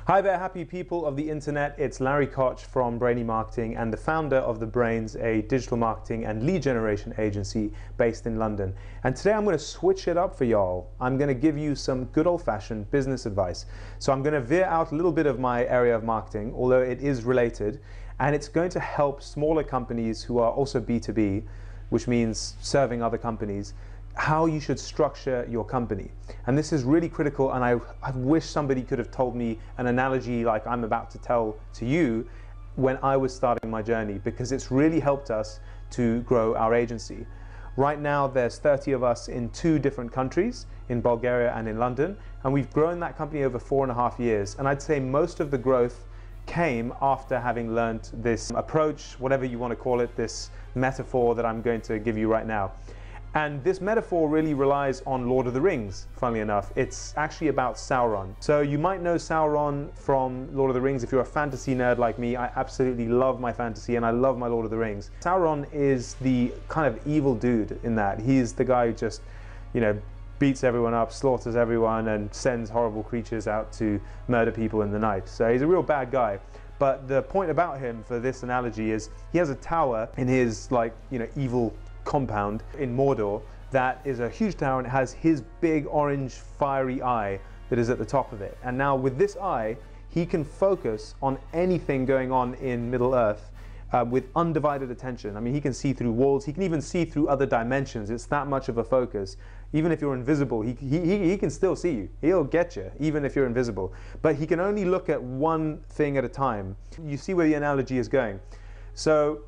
Hi there, happy people of the internet. It's Larry Kotch from Brainy Marketing and the founder of The Brains, a digital marketing and lead generation agency based in London. And today I'm going to switch it up for y'all. I'm going to give you some good old-fashioned business advice. So I'm going to veer out a little bit of my area of marketing, although it is related, and it's going to help smaller companies who are also B2B, which means serving other companies, how you should structure your company. And this is really critical, and I wish somebody could have told me an analogy like I'm about to tell to you when I was starting my journey, because it's really helped us to grow our agency. Right now there's 30 of us in 2 different countries, in Bulgaria and in London, and we've grown that company over 4.5 years. And I'd say most of the growth came after having learned this approach, whatever you want to call it, this metaphor that I'm going to give you right now. And this metaphor really relies on Lord of the Rings, funnily enough. It's actually about Sauron. So you might know Sauron from Lord of the Rings. If you're a fantasy nerd like me, I absolutely love my fantasy and I love my Lord of the Rings. Sauron is the kind of evil dude in that. He's the guy who just, beats everyone up, slaughters everyone, and sends horrible creatures out to murder people in the night. So he's a real bad guy. But the point about him for this analogy is he has a tower in his evil compound in Mordor that is a huge tower, and it has his big orange fiery eye that is at the top of it. And now with this eye he can focus on anything going on in Middle Earth with undivided attention. I mean, he can see through walls, he can even see through other dimensions. It's that much of a focus. Even if you're invisible, he can still see you. He'll get you even if you're invisible, but he can only look at one thing at a time. You see where the analogy is going. So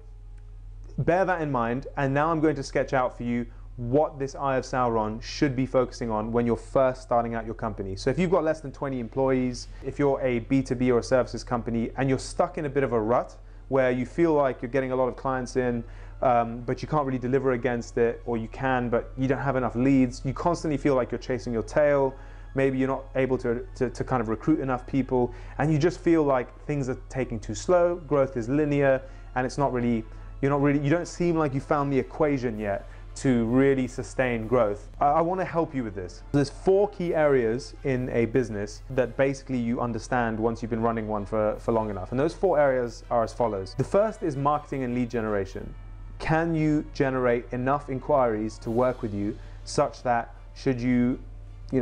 bear that in mind, and now I'm going to sketch out for you what this Eye of Sauron should be focusing on when you're first starting out your company. So if you've got less than 20 employees, if you're a B2B or a services company, and you're stuck in a bit of a rut where you feel like you're getting a lot of clients in, but you can't really deliver against it, or you can, but you don't have enough leads, you constantly feel like you're chasing your tail, maybe you're not able to kind of recruit enough people, and you just feel like things are taking too slow, growth is linear, and it's not really, you don't seem like you found the equation yet to really sustain growth. I want to help you with this. There's 4 key areas in a business that basically you understand once you've been running one for long enough. And those 4 areas are as follows. The first is marketing and lead generation. Can you generate enough inquiries to work with you such that should you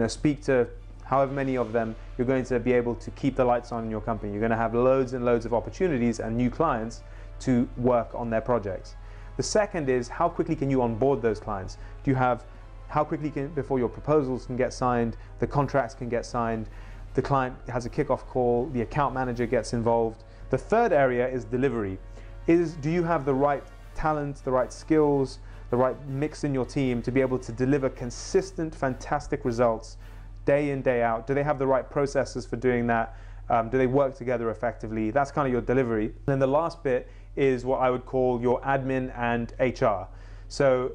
speak to however many of them, you're going to be able to keep the lights on in your company. You're going to have loads and loads of opportunities and new clients to work on their projects. The second is, how quickly can you onboard those clients? Do you have, how quickly before your proposals can get signed, the contracts can get signed, the client has a kickoff call, the account manager gets involved. The third area is delivery. Do you have the right talent, the right skills, the right mix in your team to be able to deliver consistent, fantastic results day in, day out? Do they have the right processes for doing that? Do they work together effectively? That's kind of your delivery. And then the last bit is what I would call your admin and HR. So,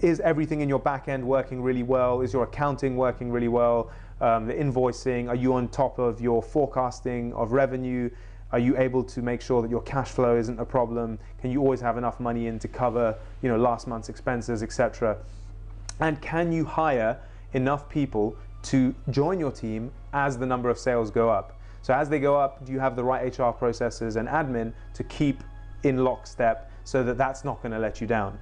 is everything in your back end working really well? Is your accounting working really well? The invoicing, are you on top of your forecasting of revenue? Are you able to make sure that your cash flow isn't a problem? Can you always have enough money in to cover, last month's expenses, etc.? And can you hire enough people to join your team as the number of sales go up? So as they go up, do you have the right HR processes and admin to keep in lockstep so that that's not going to let you down?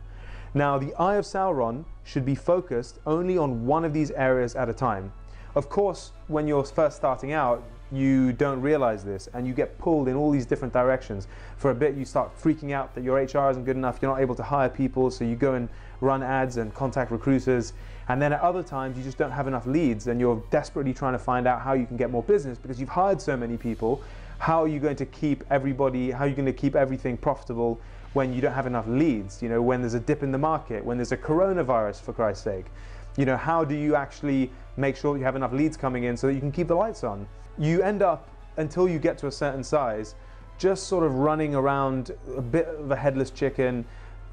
Now, the Eye of Sauron should be focused only on one of these areas at a time. Of course, when you're first starting out, you don't realize this and you get pulled in all these different directions. For a bit you start freaking out that your HR isn't good enough, you're not able to hire people, so you go and run ads and contact recruiters. And then at other times you just don't have enough leads and you're desperately trying to find out how you can get more business because you've hired so many people. How are you going to keep everybody, how are you going to keep everything profitable when you don't have enough leads? When there's a dip in the market, when there's a coronavirus, for Christ's sake. How do you actually make sure that you have enough leads coming in so that you can keep the lights on? You end up, until you get to a certain size, just sort of running around a bit of a headless chicken.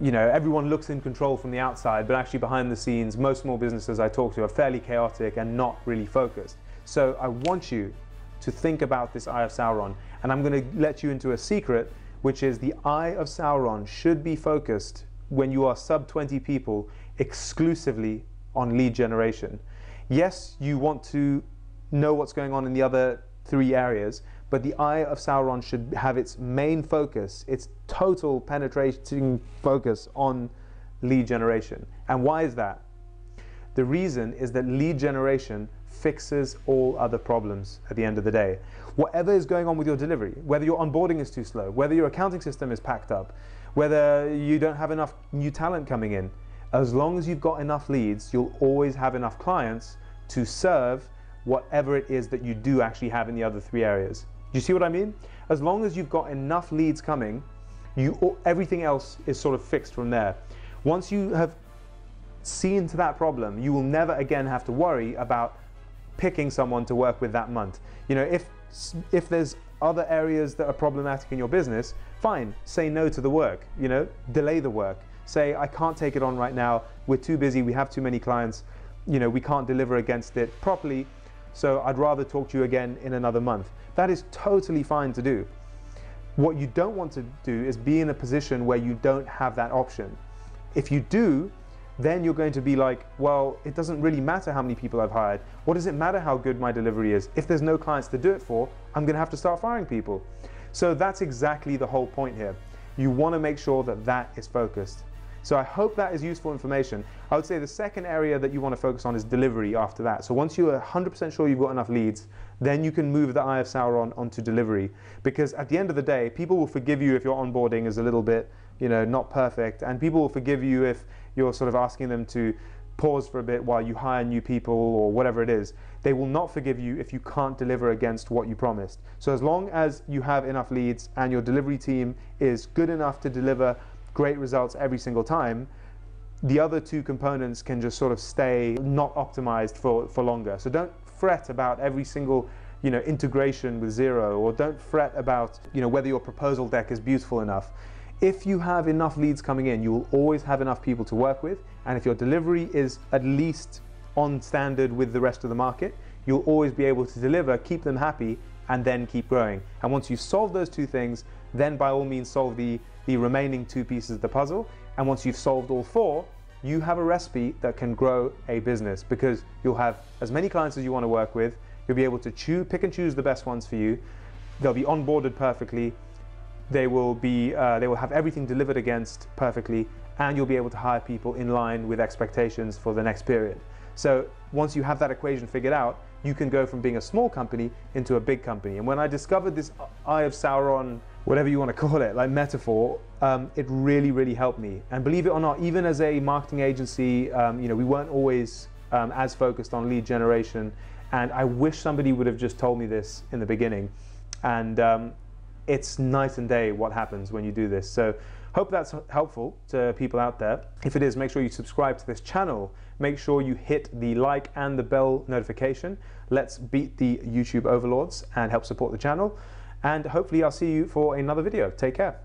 Everyone looks in control from the outside, but actually behind the scenes, most small businesses I talk to are fairly chaotic and not really focused. So I want you to think about this Eye of Sauron, and I'm going to let you into a secret, which is the Eye of Sauron should be focused when you are sub 20 people exclusively on lead generation. Yes, you want to know what's going on in the other 3 areas, but the Eye of Sauron should have its main focus, its total penetrating focus on lead generation. And why is that? The reason is that lead generation fixes all other problems at the end of the day. Whatever is going on with your delivery, whether your onboarding is too slow, whether your accounting system is packed up, whether you don't have enough new talent coming in, as long as you've got enough leads, you'll always have enough clients to serve whatever it is that you do actually have in the other 3 areas. Do you see what I mean? As long as you've got enough leads coming, everything else is sort of fixed from there. Once you have seen to that problem, you will never again have to worry about picking someone to work with that month. You know, if there's other areas that are problematic in your business, fine, say no to the work, you know, delay the work. Say, I can't take it on right now, we're too busy, we have too many clients, you know, we can't deliver against it properly, so I'd rather talk to you again in another month. That is totally fine to do. What you don't want to do is be in a position where you don't have that option. If you do, then you're going to be like, well, it doesn't really matter how many people I've hired. What does it matter how good my delivery is? If there's no clients to do it for, I'm going to have to start firing people. So that's exactly the whole point here. You want to make sure that that is focused. So I hope that is useful information. I would say the second area that you want to focus on is delivery after that. So once you're 100% sure you've got enough leads, then you can move the Eye of Sauron onto delivery. Because at the end of the day, people will forgive you if your onboarding is a little bit, you know, not perfect. And people will forgive you if you're sort of asking them to pause for a bit while you hire new people or whatever it is. They will not forgive you if you can't deliver against what you promised. So as long as you have enough leads and your delivery team is good enough to deliver great results every single time, the other 2 components can just sort of stay not optimized for longer. So don't fret about every single, you know, integration with Xero, or don't fret about, you know, whether your proposal deck is beautiful enough. If you have enough leads coming in, you will always have enough people to work with, and if your delivery is at least on standard with the rest of the market, you'll always be able to deliver, keep them happy, and then keep growing. And once you've solved those 2 things, then by all means solve the remaining 2 pieces of the puzzle. And once you've solved all 4, you have a recipe that can grow a business, because you'll have as many clients as you want to work with. You'll be able to pick and choose the best ones for you. They'll be onboarded perfectly. They will have everything delivered against perfectly, and you'll be able to hire people in line with expectations for the next period. So once you have that equation figured out, you can go from being a small company into a big company. And when I discovered this Eye of Sauron, whatever you want to call it, like metaphor, it really, really helped me. And believe it or not, even as a marketing agency, you know, we weren't always as focused on lead generation. And I wish somebody would have just told me this in the beginning. And it's night and day what happens when you do this. So hope that's helpful to people out there. If it is, make sure you subscribe to this channel. Make sure you hit the like and the bell notification. Let's beat the YouTube overlords and help support the channel. And hopefully I'll see you for another video. Take care.